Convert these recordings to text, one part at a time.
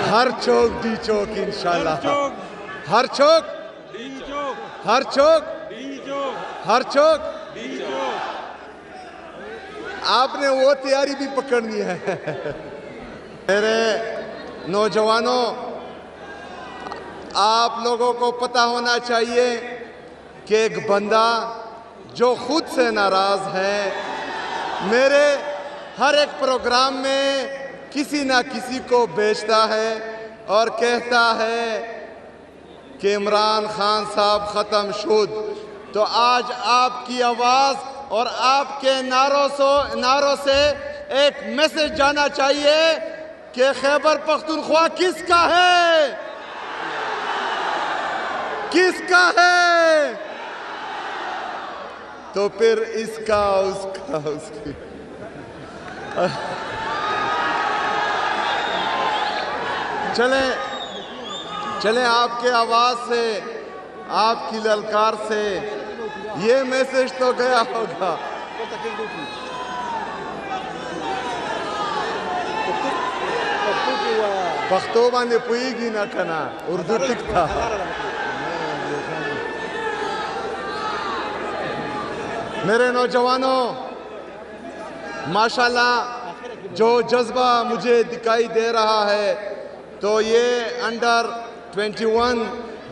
हर चौक डी चौक इंशाल्लाह, हर चौक डी चौक, हर चौक डी चौक, हर चौक डी चौक। आपने वो तैयारी भी पकड़नी है। मेरे नौजवानों, आप लोगों को पता होना चाहिए कि एक बंदा जो खुद से नाराज है, मेरे हर एक प्रोग्राम में किसी ना किसी को बेचता है और कहता है कि इमरान खान साहब ख़त्म शुद। तो आज आपकी आवाज़ और आपके नारों से एक मैसेज जाना चाहिए कि खैबर पख्तूनख्वा किसका है, किसका है। तो फिर इसका उसका उसकी चले आपके आवाज से, आपकी ललकार से ये मैसेज तो गया होगा। पख्तोबा ने पुईगी ना कना उर्दू टिकता। मेरे नौजवानों, माशाल्लाह जो जज्बा मुझे दिखाई दे रहा है, तो ये अंडर 21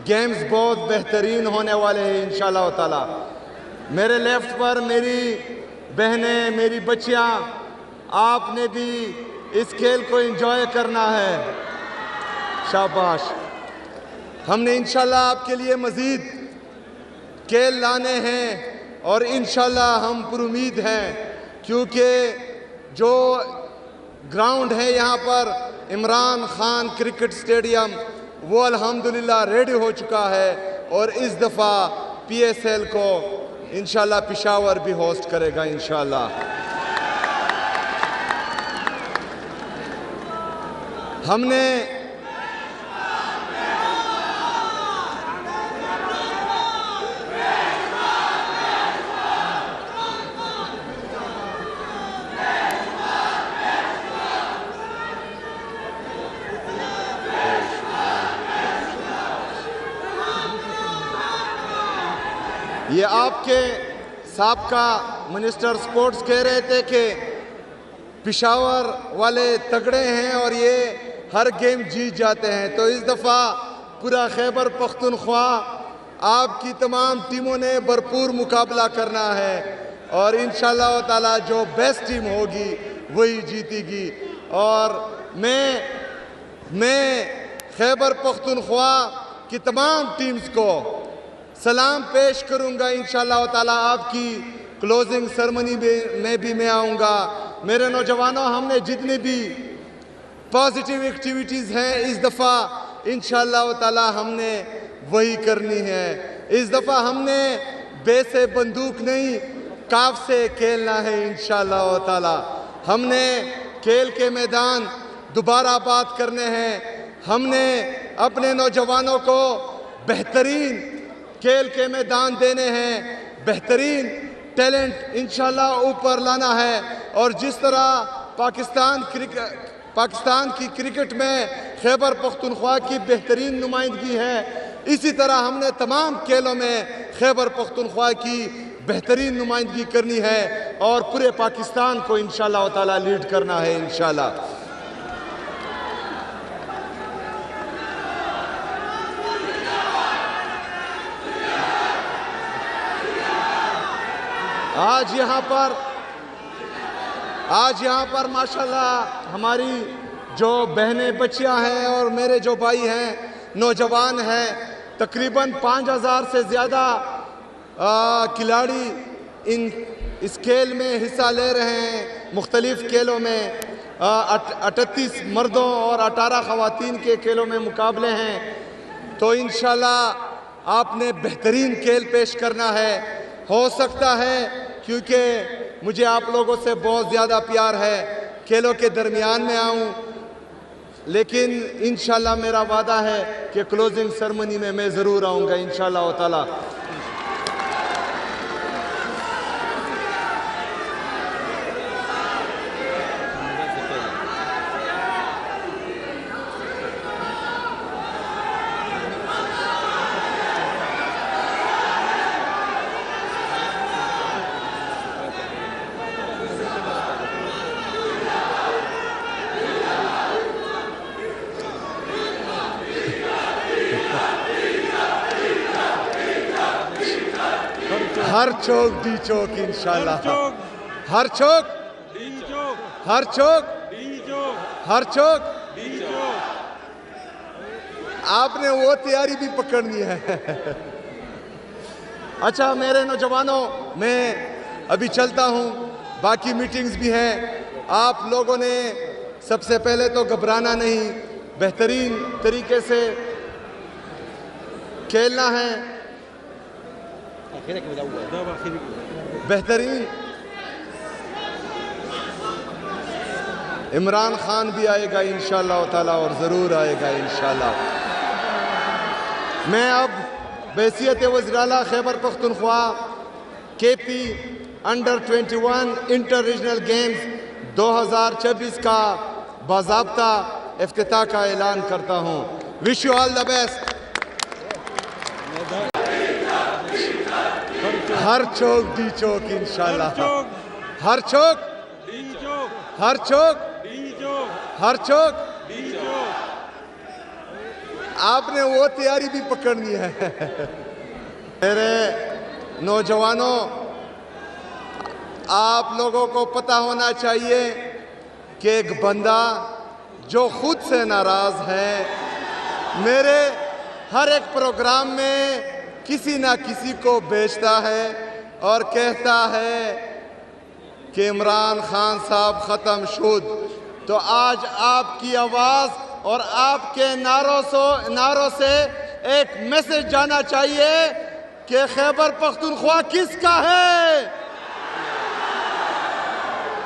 गेम्स बहुत बेहतरीन होने वाले हैं इंशाल्लाह ताला। मेरे लेफ्ट पर मेरी बहनें, मेरी बच्चियां, आपने भी इस खेल को एंजॉय करना है। शाबाश। हमने इंशाल्लाह आपके लिए मज़ीद खेल लाने हैं और इंशाल्लाह हम पुरुमीद हैं, क्योंकि जो ग्राउंड है यहाँ पर इमरान खान क्रिकेट स्टेडियम, वो अल्हम्दुलिल्लाह रेडी हो चुका है और इस दफ़ा PSL को इंशाल्लाह पेशावर भी होस्ट करेगा इंशाल्लाह। हमने ये आपके साबका मिनिस्टर स्पोर्ट्स कह रहे थे कि पेशावर वाले तगड़े हैं और ये हर गेम जीत जाते हैं। तो इस दफ़ा पूरा खैबर पख्तूनख्वा आपकी तमाम टीमों ने भरपूर मुकाबला करना है और इंशाल्लाह ताला जो बेस्ट टीम होगी वही जीतेगी। और मैं खैबर पख्तूनख्वा की तमाम टीम्स को सलाम पेश करूंगा इंशाल्लाह ताला। आपकी क्लोजिंग सेरेमनी में भी मैं आऊँगा। मेरे नौजवानों, हमने जितनी भी पॉजिटिव एक्टिविटीज़ हैं इस दफ़ा इंशाल्लाह ताला हमने वही करनी है। इस दफ़ा हमने बे से बंदूक नहीं, काफ से खेलना है इंशाल्लाह ताला। हमने खेल के मैदान दोबारा बात करने हैं। हमने अपने नौजवानों को बेहतरीन खेल के मैदान देने हैं, बेहतरीन टैलेंट इंशाल्लाह ऊपर लाना है। और जिस तरह पाकिस्तान की क्रिकेट में खैबर पख्तूनख्वा की बेहतरीन नुमाइंदगी है, इसी तरह हमने तमाम खेलों में खैबर पख्तूनख्वा की बेहतरीन नुमाइंदगी करनी है और पूरे पाकिस्तान को इंशाल्लाह ताला लीड करना है इंशाल्लाह। आज यहाँ पर माशाल्लाह हमारी जो बहनें बच्चियाँ हैं और मेरे जो भाई हैं, नौजवान हैं, तकरीबन 5000 से ज़्यादा खिलाड़ी इस खेल में हिस्सा ले रहे हैं। मुख्तलिफ़ खेलों में 38 मर्दों और 18 ख़वातीन के खेलों में मुकाबले हैं। तो इंशाल्लाह आपने बेहतरीन खेल पेश करना है। हो सकता है, क्योंकि मुझे आप लोगों से बहुत ज़्यादा प्यार है, खेलों के दरमियान में आऊँ, लेकिन इंशाल्लाह मेरा वादा है कि क्लोजिंग सेरेमनी में मैं ज़रूर आऊँगा इंशाल्लाह ताला। हर चौक डी चौक इंशाल्लाह, हर चौक डी चौक, हर चौक डी चौक, हर चौक डी चौक। आपने वो तैयारी भी पकड़नी है। अच्छा मेरे नौजवानों, मैं अभी चलता हूँ, बाकी मीटिंग्स भी हैं। आप लोगों ने सबसे पहले तो घबराना नहीं, बेहतरीन तरीके से खेलना है, बेहतरीन। इमरान खान भी आएगा इंशाल्लाह ताला, और ज़रूर आएगा इंशाल्लाह। मैं अब बैसियत वज़ीर-ए-आला Khyber Pakhtunkhwa KP under 21 inter regional games 2024 का बाज़ाब्ता इफ्तिताह का ऐलान करता हूँ। Wish you all the best. हर चौक डी चौक इंशाल्लाह, हर चौक डी चौक, हर चौक डी चौक, हर चौक डी चौक। आपने वो तैयारी भी पकड़नी है। मेरे नौजवानों, आप लोगों को पता होना चाहिए कि एक बंदा जो खुद से नाराज है, मेरे हर एक प्रोग्राम में किसी ना किसी को बेचता है और कहता है कि इमरान खान साहब ख़त्म शुद। तो आज आपकी आवाज़ और आपके नारों से एक मैसेज जाना चाहिए कि खैबर पख्तूनख्वा किसका है,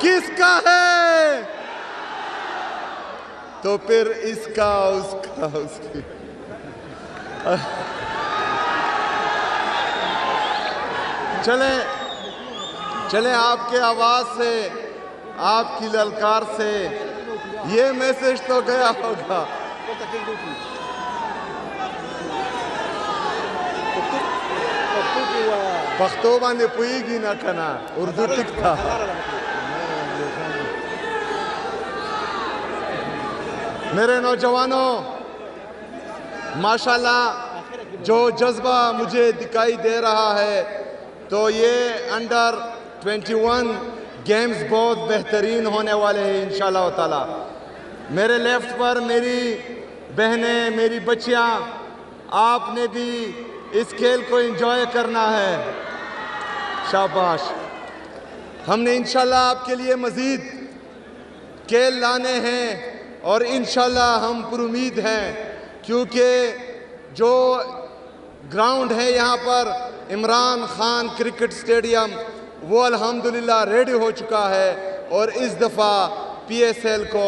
किसका है। तो फिर इसका उसका उसकी। चले चले, आपके आवाज से, आपकी ललकार से ये मैसेज तो गया होगा। पख्तोबा ने पुईगी ना कना उर्दू टिकता। मेरे नौजवानों, माशाल्लाह जो जज्बा मुझे दिखाई दे रहा है, तो ये अंडर 21 गेम्स बहुत बेहतरीन होने वाले हैं इंशाल्लाह ताला। मेरे लेफ्ट पर मेरी बहनें, मेरी बच्चियां, आपने भी इस खेल को एंजॉय करना है। शाबाश। हमने इंशाल्लाह आपके लिए मज़ीद खेल लाने हैं और इंशाल्लाह हम पुरुमीद हैं, क्योंकि जो ग्राउंड है यहाँ पर इमरान खान क्रिकेट स्टेडियम, वो अल्हम्दुलिल्लाह रेडी हो चुका है और इस दफ़ा PSL को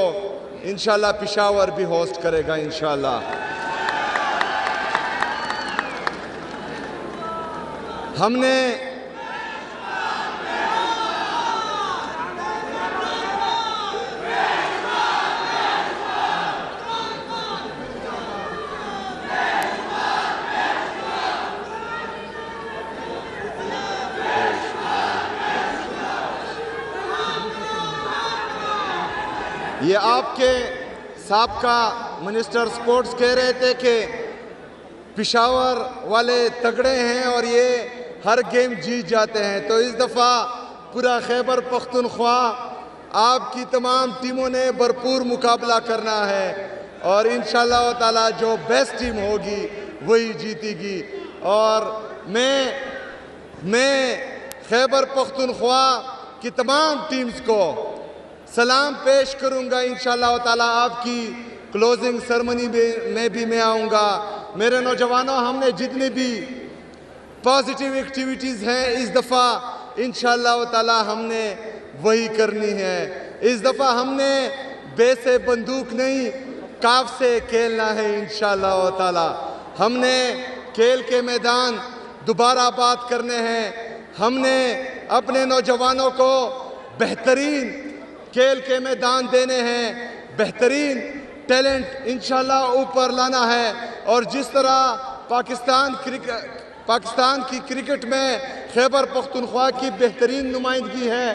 इंशाल्लाह पेशावर भी होस्ट करेगा इंशाल्लाह। हमने ये आपके साबका मिनिस्टर स्पोर्ट्स कह रहे थे कि पेशावर वाले तगड़े हैं और ये हर गेम जीत जाते हैं। तो इस दफ़ा पूरा खैबर पख्तूनख्वा, आपकी तमाम टीमों ने भरपूर मुकाबला करना है और इंशाल्लाह ताला जो बेस्ट टीम होगी वही जीतेगी। और मैं खैबर पख्तूनख्वा की तमाम टीम्स को सलाम पेश करूंगा इंशाल्लाह ताला। आपकी क्लोजिंग सेरेमनी में भी मैं आऊँगा। मेरे नौजवानों, हमने जितनी भी पॉजिटिव एक्टिविटीज़ हैं इस दफ़ा इंशाल्लाह ताला हमने वही करनी है। इस दफ़ा हमने बेसे बंदूक नहीं, काफ से खेलना है इंशाल्लाह ताला। हमने खेल के मैदान दोबारा बात करने हैं। हमने अपने नौजवानों को बेहतरीन खेल के मैदान देने हैं, बेहतरीन टैलेंट इंशाल्लाह ऊपर लाना है। और जिस तरह पाकिस्तान की क्रिकेट में खैबर पख्तूनख्वा की बेहतरीन नुमाइंदगी है,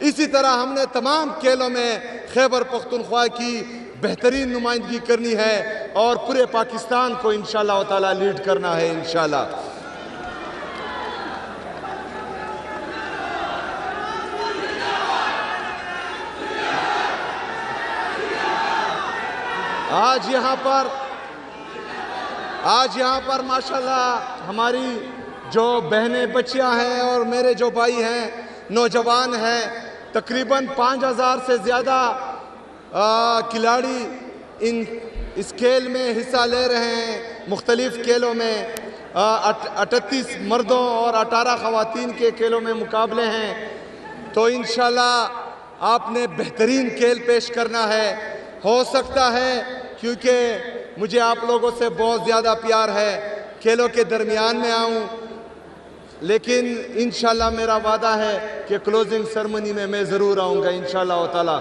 इसी तरह हमने तमाम खेलों में खैबर पख्तूनख्वा की बेहतरीन नुमाइंदगी करनी है और पूरे पाकिस्तान को इंशाल्लाह ताला लीड करना है इंशाल्लाह। आज यहाँ पर माशाल्लाह हमारी जो बहनें बच्चियां हैं और मेरे जो भाई हैं नौजवान हैं, तकरीबन 5000 से ज़्यादा खिलाड़ी इस खेल में हिस्सा ले रहे हैं। मुख्तलिफ़ खेलों में 38 मर्दों और 18 ख़वातीन के खेलों में मुकाबले हैं। तो इंशाल्लाह आपने बेहतरीन खेल पेश करना है। हो सकता है क्योंकि मुझे आप लोगों से बहुत ज़्यादा प्यार है, खेलों के दरमियान में आऊँ, लेकिन इंशाल्लाह मेरा वादा है कि क्लोजिंग सेरेमनी में मैं ज़रूर आऊँगा इंशाल्लाह ताला।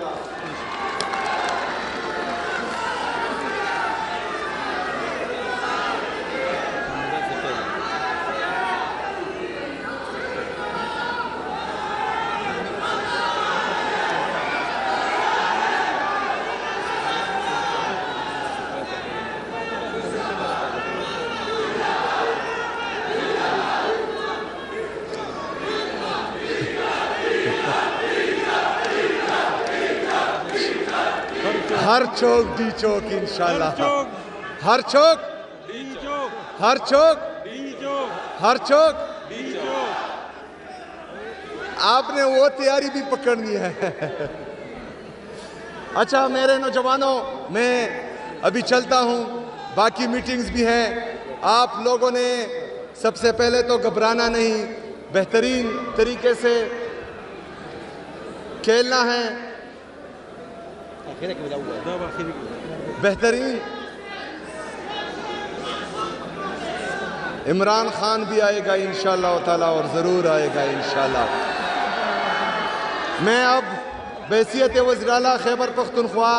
हर चौक डी चौक इंशाल्लाह, हर चौक हर चौक हर चौक। आपने वो तैयारी भी पकड़नी है। अच्छा मेरे नौजवानों, मैं अभी चलता हूँ, बाकी मीटिंग्स भी हैं। आप लोगों ने सबसे पहले तो घबराना नहीं, बेहतरीन तरीके से खेलना है, बेहतरीन। इमरान खान भी आएगा इंशाल्लाह ताला और ज़रूर आएगा इंशाल्लाह। मैं अब बैसियत वज़ीर आला खैबर पख्तूनख्वा